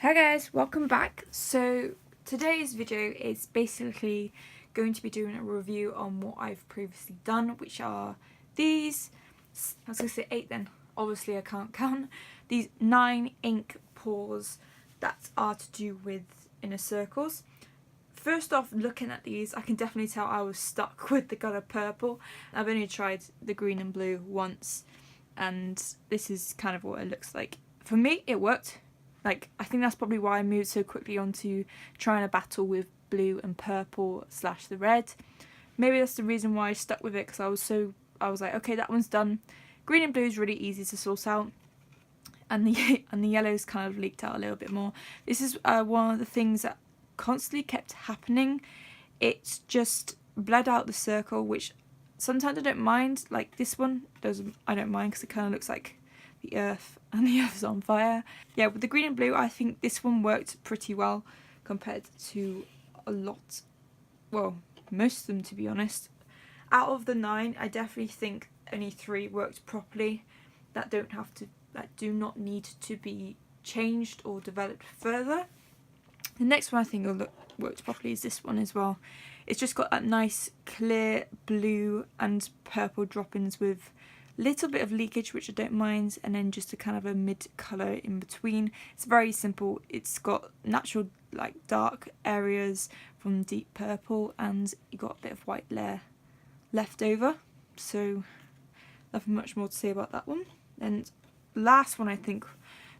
Hi guys, welcome back. So today's video is basically going to be doing a review on what I've previously done, which are these, I was going to say 8 then, obviously I can't count, these 9 ink pours that are to do with inner circles. First off, looking at these, I can definitely tell I was stuck with the colour purple. I've only tried the green and blue once, and this is kind of what it looks like. For me, it worked. Like, I think that's probably why I moved so quickly on to trying to battle with blue and purple / the red. Maybe that's the reason why I stuck with it, because I was like, okay, that one's done. Green and blue is really easy to sort out, and the yellow's kind of leaked out a little bit more. This is one of the things that constantly kept happening. It's just bled out the circle, which sometimes I don't mind. Like this one, I don't mind because it kind of looks like the earth and the earth's on fire. Yeah, with the green and blue, I think this one worked pretty well compared to a lot, well, most of them, to be honest. Out of the 9, I definitely think only 3 worked properly, that do not need to be changed or developed further. The next one I think worked properly is this one as well. It's just got that nice clear blue and purple drop-ins with a little bit of leakage, which I don't mind, and then just a kind of a mid colour in between. It's very simple. It's got natural like dark areas from deep purple, and you got a bit of white layer left over. So nothing much more to say about that one. And last one I think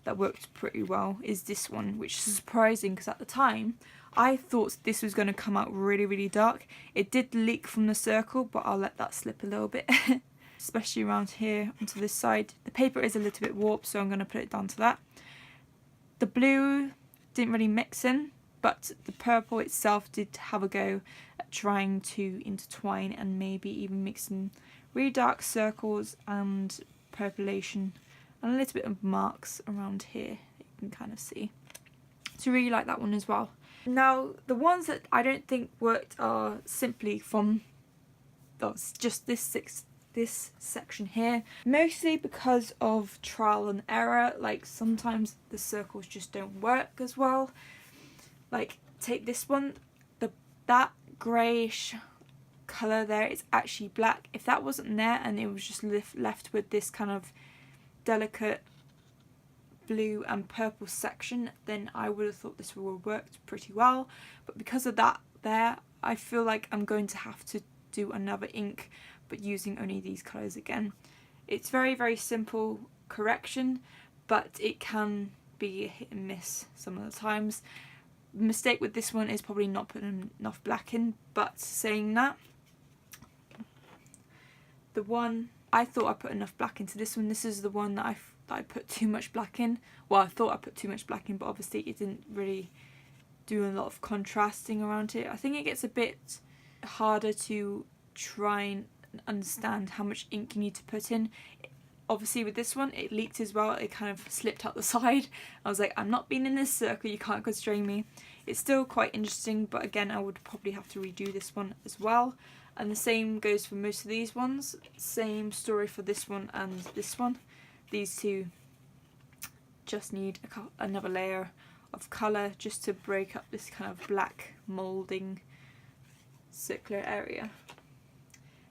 that worked pretty well is this one, which is surprising because at the time I thought this was going to come out really dark. It did leak from the circle, but I'll let that slip a little bit. Especially around here onto this side. The paper is a little bit warped, so I'm going to put it down to that. The blue didn't really mix in, but the purple itself did have a go at trying to intertwine and maybe even mix some really dark circles and purpulation and a little bit of marks around here that you can kind of see. So I really like that one as well. Now, the ones that I don't think worked are simply from just this section here, mostly because of trial and error. Like sometimes the circles just don't work as well. Like take this one, that greyish colour there is actually black. If that wasn't there and it was just left with this kind of delicate blue and purple section, then I would have thought this would have worked pretty well. But because of that there, I feel like I'm going to have to do another ink, but using only these colours again. It's very simple correction, but it can be a hit and miss some of the times. The mistake with this one is probably not putting enough black in, but saying that, the one I thought I put enough black into this one, this is the one that I put too much black in. Well, I thought I put too much black in, but obviously it didn't really do a lot of contrasting around it. I think it gets a bit harder to try and understand how much ink you need to put in. Obviously with this one it leaked as well, it kind of slipped out the side. I was like, I'm not being in this circle, you can't constrain me. It's still quite interesting, but again I would probably have to redo this one as well. And the same goes for most of these ones. Same story for this one and this one. These two just need another layer of colour just to break up this kind of black moulding circular area.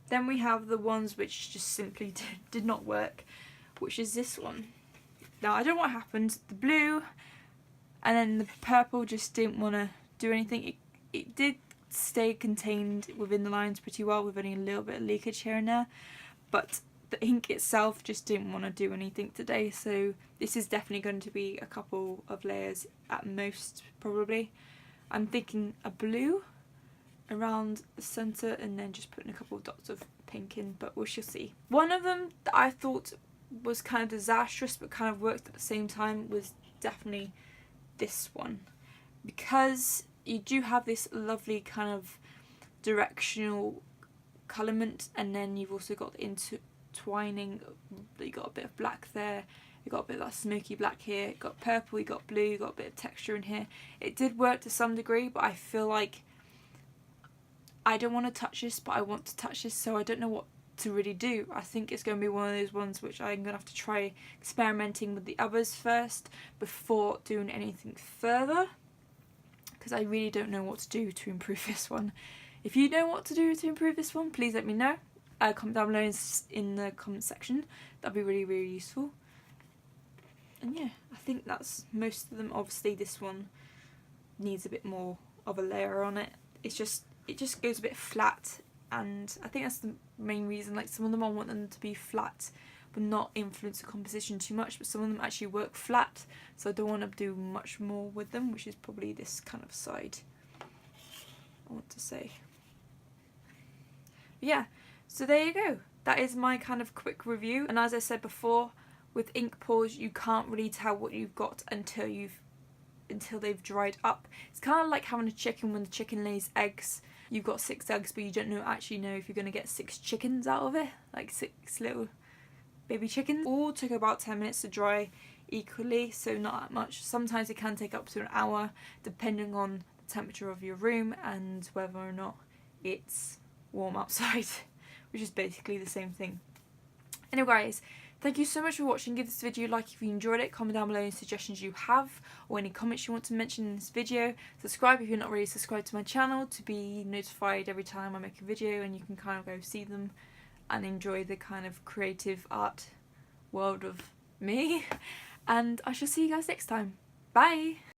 Then we have the ones which just simply did not work, which is this one. Now I don't know what happened. The blue and then the purple just didn't want to do anything. It did stay contained within the lines pretty well with only a little bit of leakage here and there, but the ink itself just didn't want to do anything today. So this is definitely going to be a couple of layers at most probably. I'm thinking a blue around the centre and then just putting a couple of dots of pink in, but we shall see. One of them that I thought was kind of disastrous but kind of worked at the same time was definitely this one, because you do have this lovely kind of directional colourment, and then you've also got the intertwining. You got a bit of black there, you got a bit of that smoky black here, you got purple, you got blue, you got a bit of texture in here. It did work to some degree, but I feel like I don't want to touch this, but I want to touch this, so I don't know what to really do. I think it's going to be one of those ones which I'm going to have to try experimenting with the others first before doing anything further, because I really don't know what to do to improve this one. If you know what to do to improve this one, please let me know. Comment down below in the comment section. That'd be really, really useful. And yeah, I think that's most of them. Obviously this one needs a bit more of a layer on it. It just goes a bit flat, and I think that's the main reason. Like, some of them I want them to be flat but not influence the composition too much, but some of them actually work flat, so I don't want to do much more with them, which is probably this kind of side I want to say. But yeah, so there you go. That is my kind of quick review, and as I said before, with ink pours you can't really tell what you've got until they've dried up. It's kind of like having a chicken when the chicken lays eggs. You've got 6 eggs, but you don't actually know if you're going to get 6 chickens out of it, like 6 little baby chickens. All took about 10 minutes to dry equally, so not that much. Sometimes it can take up to an hour, depending on the temperature of your room and whether or not it's warm outside, which is basically the same thing. Anyway guys, thank you so much for watching. Give this video a like if you enjoyed it. Comment down below any suggestions you have or any comments you want to mention in this video. Subscribe if you're not already subscribed to my channel to be notified every time I make a video, and you can kind of go see them and enjoy the kind of creative art world of me. And I shall see you guys next time. Bye!